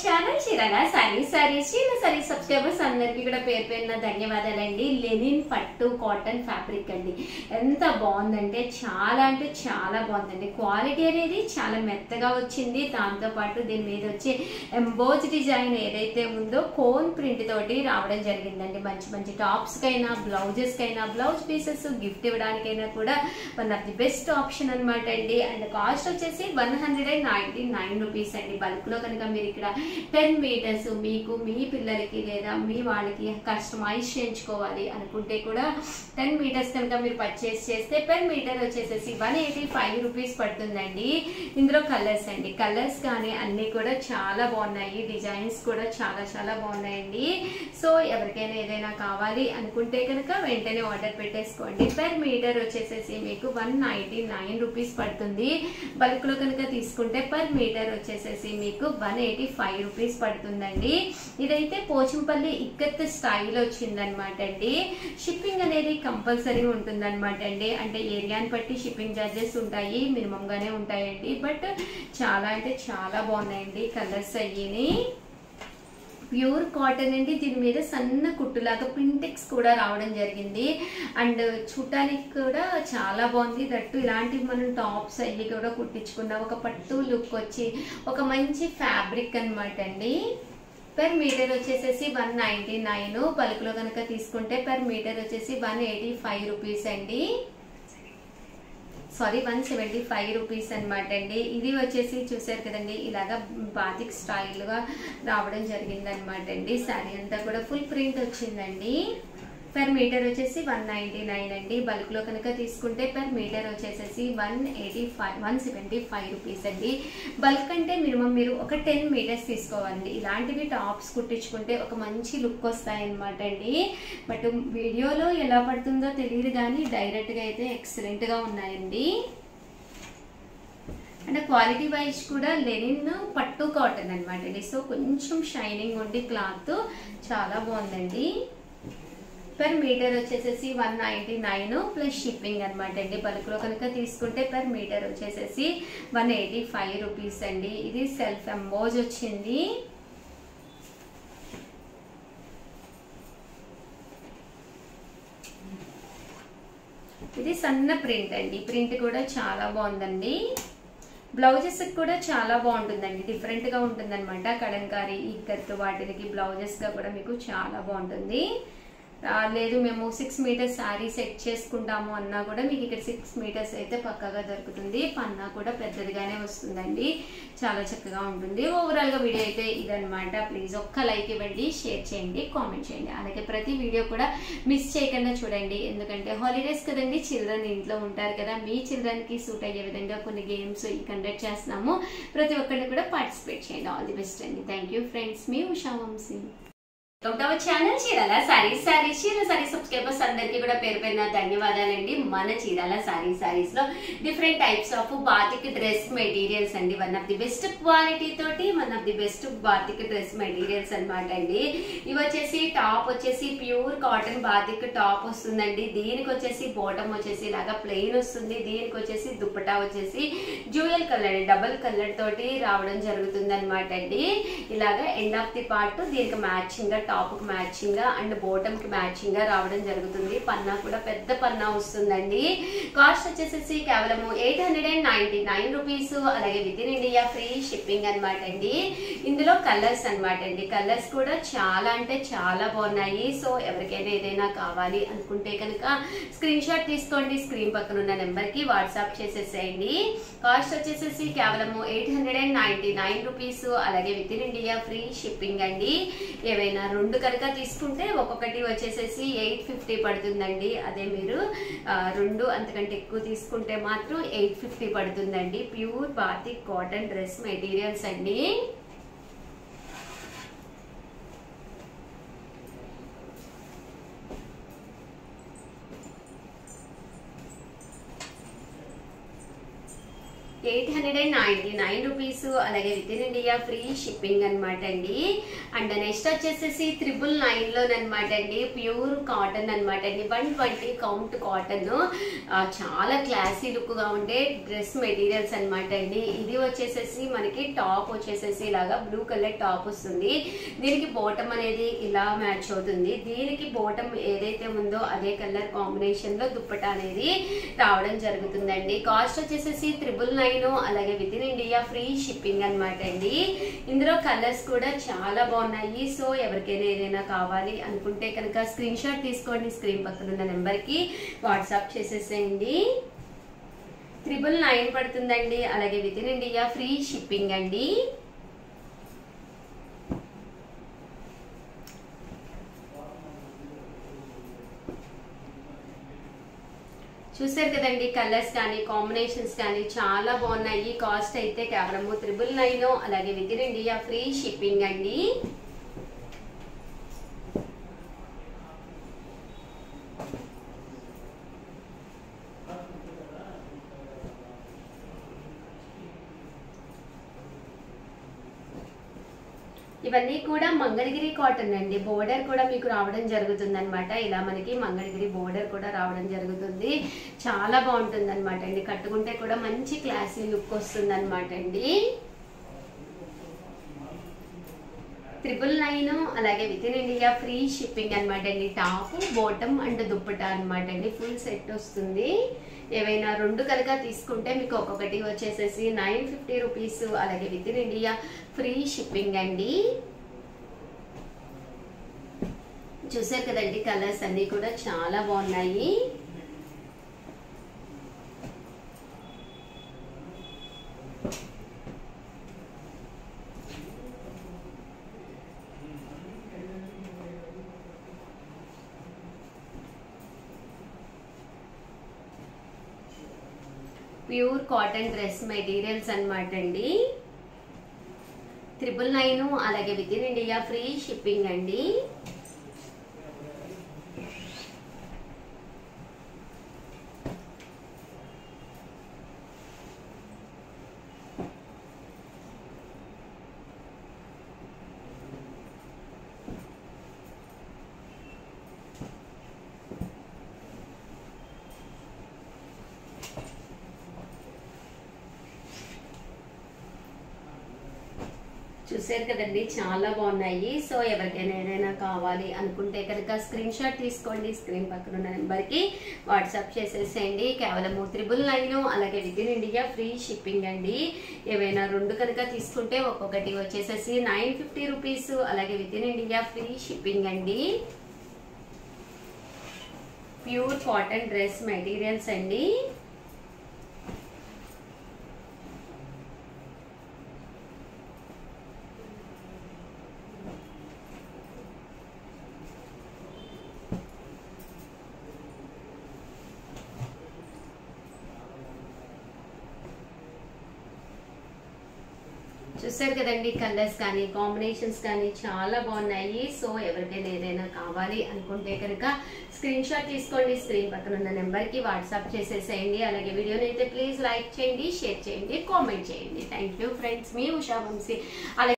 Channel Chirala sarees subscribers అందరికి కూడా పేరు పేరున ధన్యవాదాలండి. లెనిన్ పట్టు కాటన్ ఫ్యాబ్రిక్ అండి. ఎంత బాగుందంటే చాలా బాగుందండి. క్వాలిటీ అనేది చాలా మెత్తగా వచ్చింది. దాంతో పాటు దీని మీద వచ్చే ఎంబోజ్ డిజైన్ ఏదైతే ఉందో కోన్ ప్రింట్ తోటి రావడం జరిగిందండి. మంచి టాప్స్ కైనా బ్లౌజెస్ కైనా బ్లౌజ్ పీసెస్ గిఫ్ట్ ఇవ్వడానికైనా కూడా one of the best option అనమాట అండి. అండ్ కాస్ట్ వచ్చేసి 199 రూపీస్ అండి. బల్క్ లో కనుక మీరు ఇక్కడ 10 మీటర్స్ మీకు మీ పిల్లలకి లేదా మీ వాళ్ళకి కస్టమైజ్ చేయించుకోవాలి అనుకుంటే కూడా 10 మీటర్స్ కనుక మీరు పర్చేస్ చేస్తే పెర్ మీటర్ వచ్చేసేసి 185 రూపీస్ పడుతుందండి. ఇందులో కలర్స్ అండి, కలర్స్ కానీ అన్ని కూడా చాలా బాగున్నాయి. డిజైన్స్ కూడా చాలా బాగున్నాయండి. సో ఎవరికైనా ఏదైనా కావాలి అనుకుంటే కనుక వెంటనే ఆర్డర్ పెట్టేసుకోండి. పెర్ మీటర్ వచ్చేసేసి మీకు 199 రూపీస్ పడుతుంది. బల్క్ లో కనుక తీసుకుంటే పర్ మీటర్ వచ్చేసేసి మీకు 185 రూపీస్ పడుతుందండి. ఇదైతే పోచంపల్లి ఇక్కత్ స్టైల్ వచ్చిందనమాట అండి. షిప్పింగ్ అనేది కంపల్సరీ ఉంటుందన్నమాట అండి. అంటే ఏరియాని బట్టి షిప్పింగ్ చార్జెస్ ఉంటాయి, మినిమం గానే ఉంటాయండి. బట్ చాలా బాగున్నాయండి కలర్స్ అయ్యి. ప్యూర్ కాటన్ అండి. దీని మీద సన్న కుట్టులాగా పింటెక్స్ కూడా రావడం జరిగింది. అండ్ చూడటానికి కూడా చాలా బాగుంది. దట్టు ఇలాంటివి మనం టాప్స్ అయ్యి కూడా కుట్టించుకున్న ఒక పట్టు లుక్ వచ్చి ఒక మంచి ఫ్యాబ్రిక్ అనమాట అండి. పెర్ మీటర్ వచ్చేసేసి 199. బల్క్లో కనుక తీసుకుంటే పెర్ మీటర్ వచ్చేసి 185 రూపీస్ అండి. 175 రూపీస్ అనమాట అండి. ఇది వచ్చేసి చూసారు కదండి, ఇలాగా బాతిక్ స్టైల్ గా రావడం జరిగింది అనమాట అండి. శారీ అంతా కూడా ఫుల్ ప్రింట్ వచ్చిందండి. పెర్ మీటర్ వచ్చేసి 199 అండి. బల్క్ లో కనుక తీసుకుంటే పెర్ మీటర్ వచ్చేసేసి 175 రూపీస్ అండి. బల్క్ అంటే మినిమం మీరు ఒక 10 మీటర్స్ తీసుకోవాలండి. ఇలాంటివి టాప్స్ కుట్టించుకుంటే ఒక మంచి లుక్ వస్తాయి అనమాట అండి. బట్ వీడియోలో ఎలా పడుతుందో తెలియదు కానీ డైరెక్ట్ గా అయితే ఎక్సలెంట్ గా ఉన్నాయండి. అంటే క్వాలిటీ వైజ్ కూడా లెనిన్ పట్టు కాటన్ అనమాట అండి. సో కొంచెం షైనింగ్ ఉండి క్లాత్ చాలా బాగుందండి. పెర్ మీటర్ వచ్చేసేసి 199 ప్లస్ షిప్పింగ్ అనమాట అండి. బల్క్ లో కనుక తీసుకుంటే పెర్ మీటర్ వచ్చేసేసి 185 రూపీస్ అండి. ఇది సెల్ఫ్ ఎంబోజ్ వచ్చింది. ఇది సన్న ప్రింట్ అండి. ప్రింట్ కూడా చాలా బాగుందండి. బ్లౌజెస్ కూడా చాలా బాగుంటుందండి. డిఫరెంట్ గా ఉంటుంది అనమాట. కలంకారీ ఇక్కత్ వాటికి బ్లౌజెస్ గా కూడా మీకు చాలా బాగుంటుంది. లేదు మేము 6 మీటర్స్ శారీ సెట్ చేసుకుంటాము అన్నా కూడా మీకు ఇక్కడ 6 మీటర్స్ అయితే పక్కాగా దొరుకుతుంది. పన్నా కూడా పెద్దదిగానే వస్తుందండి. చాలా చక్కగా ఉంటుంది. ఓవరాల్ గా వీడియో అయితే ఇదనమాట. ప్లీజ్ ఒక్క లైక్ ఇవ్వండి, షేర్ చేయండి, కామెంట్ చేయండి. అలాగే ప్రతి వీడియో కూడా మిస్ చేయకుండా చూడండి. ఎందుకంటే హాలిడేస్ కదండి, చిల్డ్రన్ ఇంట్లో ఉంటారు కదా. మీ చిల్డ్రన్ కి సూట్ అయ్యే విధంగా కొన్ని గేమ్స్ కండక్ట్ చేస్తున్నాము. ప్రతి ఒక్కరిని కూడా పార్టిసిపేట్ చేయండి. ఆల్ ది బెస్ట్ అండి. Thank you friends. మీ Usha Vamsi. Channel Chirala sarees subscribers అందరికి కూడా పేరు పేరున ధన్యవాదాలండి. మన చీరాల సారీస్ లో different types of batik dress materials అండి. One of the best quality తోటి one of the best batik dress materials అనమాట అండి. ఇవి వచ్చేసి టాప్ వచ్చేసి ప్యూర్ కాటన్ బాతిక్ టాప్ వస్తుందండి. దీనికి వచ్చేసి బాటమ్ వచ్చేసి ఇలాగా ప్లెయిన్ వస్తుంది. దీనికి వచ్చేసి దుప్పటా వచ్చేసి డ్యూయల్ కలర్ డబుల్ కలర్ తోటి రావడం జరుగుతుంది అనమాట అండి. ఇలాగా ఎండ్ ఆఫ్ ది పార్ట్ దీనికి మ్యాచింగ్ గా టాప్ కి మ్యాచింగ్ గా అండ్ బాటమ్ కి మ్యాచింగ్ గా రావడం జరుగుతుంది. పన్నా కూడా పెద్ద పన్నా వస్తుందండి. కాస్ట్ వచ్చేసి కేవలం 899 రూపీస్. అలాగే with in India free shipping అనమాట అండి. ఇందులో కలర్స్ అనమాట అండి. కలర్స్ కూడా చాలా బాగున్నాయి. సో ఎవరికైనా ఏదైనా కావాలి అనుకుంటే కనుక స్క్రీన్ షాట్ తీసుకోండి. స్క్రీన్ పక్కన ఉన్న నెంబర్ కి వాట్సాప్ చేసేసేయండి. కాస్ట్ వచ్చేసి కేవలం 899 రూపీస్. అలాగే with in India free shipping అండి. ఏవైనా 2 కనుక తీసుకుంటే ఒక్కొక్కటి వచ్చేసేసి 850 పడుతుందండి. అదే మీరు 2 అంతకంటే ఎక్కువ తీసుకుంటే మాత్రం 850 పడుతుందండి. Pure batik cotton dress materials అండి. 899 రూపీస్, అలాగే with in India free shipping అనమాట అండి. అండ్ నెక్స్ట్ వచ్చేసేసి 999 లోనమాట అండి, ప్యూర్ కాటన్ అనమాట అండి, 120 కౌంట్ కాటన్, చాలా క్లాసీ లుక్ గా ఉండే డ్రెస్ మెటీరియల్స్ అనమాట అండి. ఇది వచ్చేసేసి మనకి టాప్ వచ్చేసేసి ఇలాగా బ్లూ కలర్ టాప్ వస్తుంది, దీనికి బాటమ్ అనేది ఇలా మ్యాచ్ అవుతుంది, దీనికి బాటమ్ ఏదైతే ఉందో అదే కలర్ కాంబినేషన్ లో దుప్పటా అనేది రావడం జరుగుతుందండి. కాస్ట్ వచ్చేసేసి 999, అలాగే with in India free shipping అనమాట అండి. ఇందులో కలర్స్ కూడా చాలా బాగున్నాయి. సో ఎవరికైనా ఏదైనా కావాలి అనుకుంటే కనుక స్క్రీన్ షాట్ తీసుకోండి, స్క్రీన్ పక్కన ఉన్న నెంబర్ కి వాట్సాప్ చేసేసేయండి. 999 పడుతుందండి, అలాగే with in India free shipping అండి. చూసారు కదండి, కలర్స్ కానీ కాంబినేషన్స్ కానీ చాలా బాగున్నాయి. కాస్ట్ అయితే కేవలం 999, అలాగే with in India free shipping అండి. ఇవన్నీ కూడా మంగళగిరి కాటన్ అండి, బోర్డర్ కూడా మీకు రావడం జరుగుతుంది అనమాట. ఇలా మనకి మంగళగిరి బోర్డర్ కూడా రావడం జరుగుతుంది, చాలా బాగుంటుంది అనమాట అండి. కట్టుకుంటే కూడా మంచి క్లాసీ లుక్ వస్తుంది అనమాట అండి. 999, అలాగే with in India free shipping అనమాట అండి. టాప్, బాటమ్ అండ్ దుప్పటా అనమాట అండి, ఫుల్ సెట్ వస్తుంది. ఏవైనా రెండు కనుక తీసుకుంటే మీకు ఒక్కొక్కటి వచ్చేసేసి 950 రూపీస్, అలాగే with in India free shipping అండి. చూసారు కదండి, కలర్స్ అన్ని కూడా చాలా బాగున్నాయి. ప్యూర్ కాటన్ డ్రెస్ మెటీరియల్స్ అనమాట అండి. 999, అలాగే with in India free shipping అండి. చూసారు కదండి, చాలా బాగున్నాయి. సో ఎవరికైనా ఏదైనా కావాలి అనుకుంటే కనుక స్క్రీన్ షాట్ తీసుకోండి, స్క్రీన్ పక్కన ఉన్న నెంబర్ కి వాట్సాప్ చేసేసేయండి. కేవలం 999, అలాగే with in India free shipping అండి. ఏవైనా రెండు కనుక తీసుకుంటే ఒక్కొక్కటి వచ్చేసేసి 950 రూపీస్, అలాగే with in India free shipping అండి. ప్యూర్ కాటన్ డ్రెస్ మెటీరియల్స్ అండి. చూసారు కదండి, కలర్స్ కానీ కాంబినేషన్స్ కానీ చాలా బాగున్నాయి. సో ఎవరికైనా ఏదైనా కావాలి అనుకుంటే కనుక స్క్రీన్ షాట్ తీసుకోండి, స్క్రీన్ పక్కన ఉన్న నెంబర్ కి వాట్సాప్ చేసేసేయండి. అలాగే వీడియోని అయితే ప్లీజ్ లైక్ చేయండి, షేర్ చేయండి, కామెంట్ చేయండి. థ్యాంక్ యూ ఫ్రెండ్స్, మీ ఉషా వంశీ. అలాగే